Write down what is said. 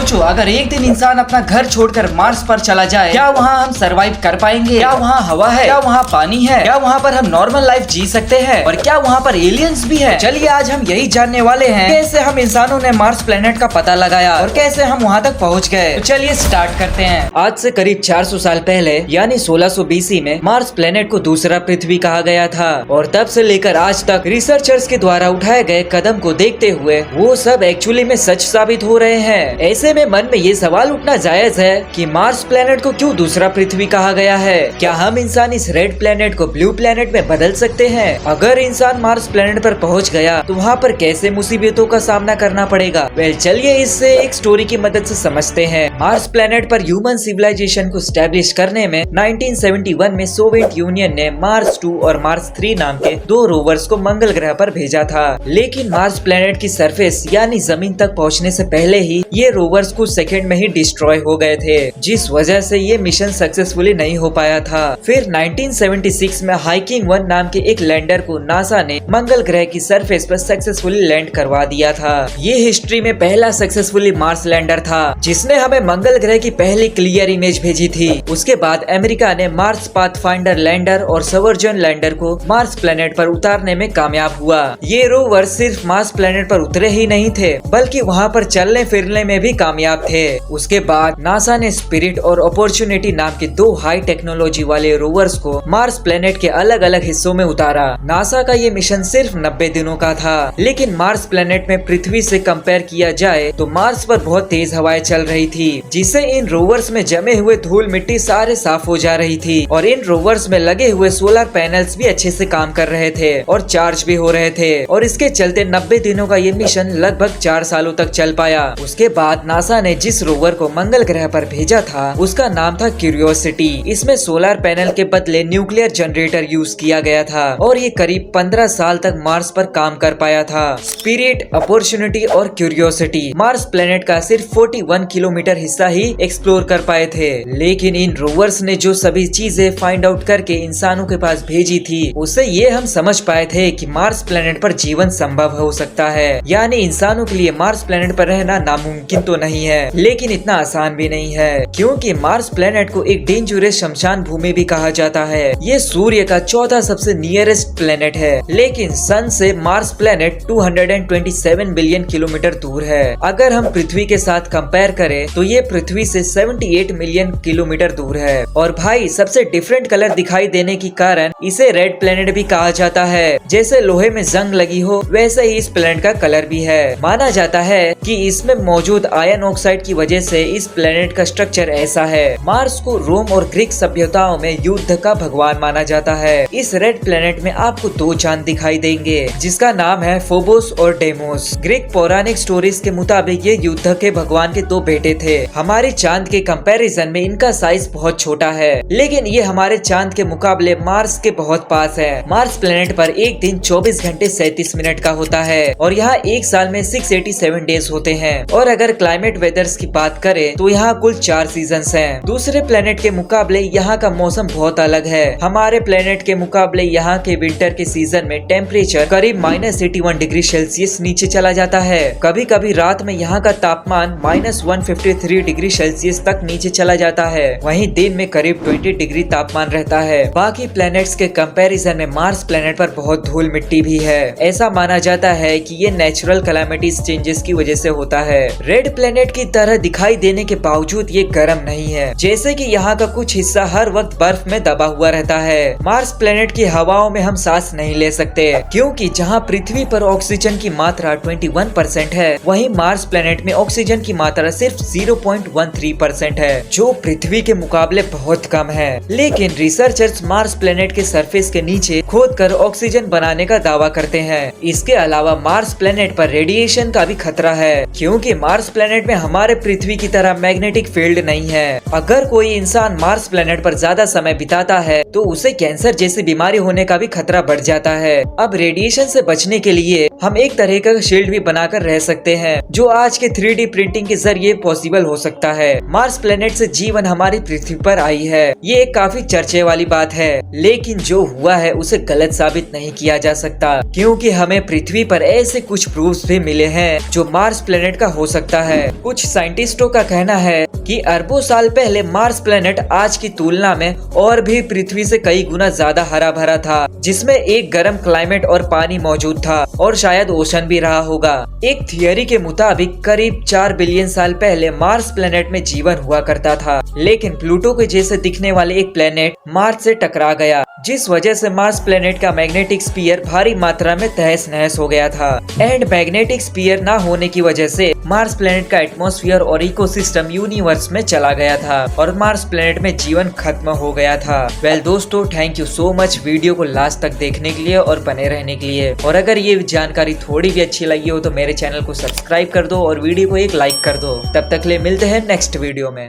सोचो अगर एक दिन इंसान अपना घर छोड़कर मार्स पर चला जाए, क्या वहाँ हम सरवाइव कर पाएंगे? क्या वहाँ हवा है? क्या वहाँ पानी है? क्या वहाँ पर हम नॉर्मल लाइफ जी सकते हैं? और क्या वहाँ पर एलियंस भी है? चलिए आज हम यही जानने वाले हैं, कैसे हम इंसानों ने मार्स प्लेनेट का पता लगाया और कैसे हम वहाँ तक पहुँच गए। तो चलिए स्टार्ट करते हैं। आज से करीब 400 साल पहले यानी 1600 BC में मार्स प्लेनेट को दूसरा पृथ्वी कहा गया था और तब से लेकर आज तक रिसर्चर्स के द्वारा उठाए गए कदम को देखते हुए वो सब एक्चुअली में सच साबित हो रहे हैं। ऐसे में मन में ये सवाल उठना जायज है कि मार्स प्लेनेट को क्यों दूसरा पृथ्वी कहा गया है? क्या हम इंसान इस रेड प्लेनेट को ब्लू प्लेनेट में बदल सकते हैं? अगर इंसान मार्स प्लेनेट पर पहुंच गया तो वहां पर कैसे मुसीबतों का सामना करना पड़ेगा? चलिए इससे एक स्टोरी की मदद से समझते हैं। मार्स प्लेनेट पर ह्यूमन सिविलाइजेशन को स्टैब्लिश करने में 1971 में सोवियत यूनियन ने मार्स 2 और मार्स 3 नाम के 2 रोवर्स को मंगल ग्रह पर भेजा था। लेकिन मार्स प्लेनेट की सरफेस यानी जमीन तक पहुंचने से पहले ही ये रोवर्स कुछ सेकंड में ही डिस्ट्रॉय हो गए थे, जिस वजह से ये मिशन सक्सेसफुली नहीं हो पाया था। फिर 1976 में हाइकिंग 1 नाम के एक लैंडर को नासा ने मंगल ग्रह की सरफेस पर सक्सेसफुली लैंड करवा दिया था। ये हिस्ट्री में पहला सक्सेसफुली मार्स लैंडर था जिसने हमें मंगल ग्रह की पहली क्लियर इमेज भेजी थी। उसके बाद अमेरिका ने मार्स पाथफाइंडर लैंडर और सोवर्जन लैंडर को मार्स प्लेनेट पर उतारने में कामयाब हुआ। ये रोवर सिर्फ मार्स प्लेनेट पर उतरे ही नहीं थे बल्कि वहाँ पर चलने फिरने में भी कामयाब थे। उसके बाद नासा ने स्पिरिट और अपॉर्चुनिटी नाम के 2 हाई टेक्नोलॉजी वाले रोवर्स को मार्स प्लेनेट के अलग अलग हिस्सों में उतारा। नासा का ये मिशन सिर्फ 90 दिनों का था, लेकिन मार्स प्लेनेट में पृथ्वी से कंपेयर किया जाए तो मार्स पर बहुत तेज हवाएं चल रही थी, जिससे इन रोवर्स में जमे हुए धूल मिट्टी सारे साफ हो जा रही थी और इन रोवर्स में लगे हुए सोलर पैनल्स भी अच्छे से काम कर रहे थे और चार्ज भी हो रहे थे। और इसके चलते 90 दिनों का ये मिशन लगभग 4 सालों तक चल पाया। उसके बाद नासा ने जिस रोवर को मंगल ग्रह पर भेजा था उसका नाम था क्यूरियोसिटी। इसमें सोलर पैनल के बदले न्यूक्लियर जनरेटर यूज किया गया था और ये करीब 15 साल तक मार्स पर काम कर पाया था। स्पिरिट, अपॉर्चुनिटी और क्यूरियोसिटी मार्स प्लेनेट का सिर्फ 41 किलोमीटर हिस्सा ही एक्सप्लोर कर पाए थे, लेकिन इन रोवर्स ने जो सभी चीजें फाइंड आउट करके इंसानों के पास भेजी थी उससे ये हम समझ पाए थे कि मार्स प्लेनेट पर जीवन संभव हो सकता है। यानी इंसानों के लिए मार्स प्लेनेट पर रहना नामुमकिन तो नहीं है, लेकिन इतना आसान भी नहीं है, क्योंकि मार्स प्लेनेट को एक डेंजरस शमशान भूमि भी कहा जाता है। ये सूर्य का चौथा सबसे नियरेस्ट प्लेनेट है, लेकिन सन से मार्स प्लेनेट 227 बिलियन किलोमीटर दूर है। अगर हम पृथ्वी के साथ कंपेयर करें तो ये पृथ्वी से 78 मिलियन किलोमीटर दूर है। और भाई सबसे डिफरेंट कलर दिखाई देने के कारण इसे रेड प्लेनेट भी कहा जाता है। जैसे लोहे में जंग लगी हो वैसे ही इस प्लेनेट का कलर भी है। माना जाता है कि इसमें मौजूद आयरन ऑक्साइड की वजह से इस प्लेनेट का स्ट्रक्चर ऐसा है। मार्स को रोम और ग्रीक सभ्यताओं में युद्ध का भगवान माना जाता है। इस रेड प्लेनेट में आपको 2 चांद दिखाई देंगे जिसका नाम है फोबोस और डेमोस। ग्रीक पौराणिक स्टोरीज के मुताबिक ये युद्ध के भगवान के 2 बेटे थे। हमारे चांद के कंपैरिजन में इनका साइज बहुत छोटा है, लेकिन ये हमारे चांद के मुकाबले मार्स के बहुत पास है। मार्स प्लेनेट पर एक दिन 24 घंटे 37 मिनट का होता है और यहाँ एक साल में 687 डेज होते हैं। और अगर क्लाइमेट वेदर्स की बात करें तो यहाँ कुल 4 सीजन्स हैं। दूसरे प्लेनेट के मुकाबले यहाँ का मौसम बहुत अलग है। हमारे प्लेनेट के मुकाबले यहाँ के विंटर के सीजन में टेम्परेचर करीब -81 डिग्री सेल्सियस नीचे चला जाता है। कभी कभी रात में यहाँ का तापमान -153 डिग्री सेल्सियस तक नीचे चला जाता है। वहीं दिन में करीब 20 डिग्री तापमान रहता है। बाकी प्लैनेट्स के कंपैरिजन में मार्स प्लेनेट पर बहुत धूल मिट्टी भी है। ऐसा माना जाता है कि ये नेचुरल कैलामिटीज चेंजेस की वजह से होता है। रेड प्लेनेट की तरह दिखाई देने के बावजूद ये गर्म नहीं है, जैसे कि यहाँ का कुछ हिस्सा हर वक्त बर्फ में दबा हुआ रहता है। मार्स प्लेनेट की हवाओं में हम सांस नहीं ले सकते, क्योंकि जहाँ पृथ्वी पर ऑक्सीजन की मात्रा 21% है, वहीं मार्स प्लेनेट में ऑक्सीजन की मात्रा सिर्फ 0.13% है, जो पृथ्वी के मुकाबले बहुत कम है। लेकिन रिसर्चर्स मार्स प्लेनेट के सरफेस के नीचे खोद कर ऑक्सीजन बनाने का दावा करते हैं। इसके अलावा मार्स प्लेनेट पर रेडिएशन का भी खतरा है, क्योंकि मार्स प्लेनेट में हमारे पृथ्वी की तरह मैग्नेटिक फील्ड नहीं है। अगर कोई इंसान मार्स प्लेनेट पर ज्यादा समय बिताता है तो उसे कैंसर जैसी बीमारी होने का भी खतरा बढ़ जाता है। अब रेडिएशन से बचने के लिए हम एक तरह का शील्ड भी बनाकर रह सकते हैं, जो आज के 3D प्रिंटिंग के जरिए पॉसिबल हो सकता है। मार्स प्लेनेट से जीवन हमारी पृथ्वी पर आई है, ये एक काफी चर्चे वाली बात है, लेकिन जो हुआ है उसे गलत साबित नहीं किया जा सकता, क्योंकि हमें पृथ्वी पर ऐसे कुछ प्रूफ्स भी मिले हैं जो मार्स प्लेनेट का हो सकता है। कुछ साइंटिस्टों का कहना है कि अरबों साल पहले मार्स प्लेनेट आज की तुलना में और भी पृथ्वी से कई गुना ज्यादा हरा भरा था, जिसमें एक गर्म क्लाइमेट और पानी मौजूद था और शायद ओशन भी रहा होगा। एक थियरी के मुताबिक करीब 4 बिलियन साल पहले मार्स प्लेनेट में जीवन हुआ करता था, लेकिन प्लूटो के जैसे दिखने वाले एक प्लेनेट मार्स से टकरा गया, जिस वजह से मार्स प्लेनेट का मैग्नेटिक स्फीयर भारी मात्रा में तहस नहस हो गया था। एंड मैग्नेटिक स्फीयर ना होने की वजह से मार्स प्लेनेट का एटमॉस्फेयर और इकोसिस्टम यूनिवर्स में चला गया था और मार्स प्लेनेट में जीवन खत्म हो गया था। वेल दोस्तों, thank you so much video को लास्ट तक देखने के लिए और बने रहने के लिए। और अगर ये जानकारी थोड़ी भी अच्छी लगी हो तो मेरे चैनल को सब्सक्राइब कर दो और वीडियो को एक लाइक कर दो। तब तक ले मिलते हैं नेक्स्ट वीडियो में।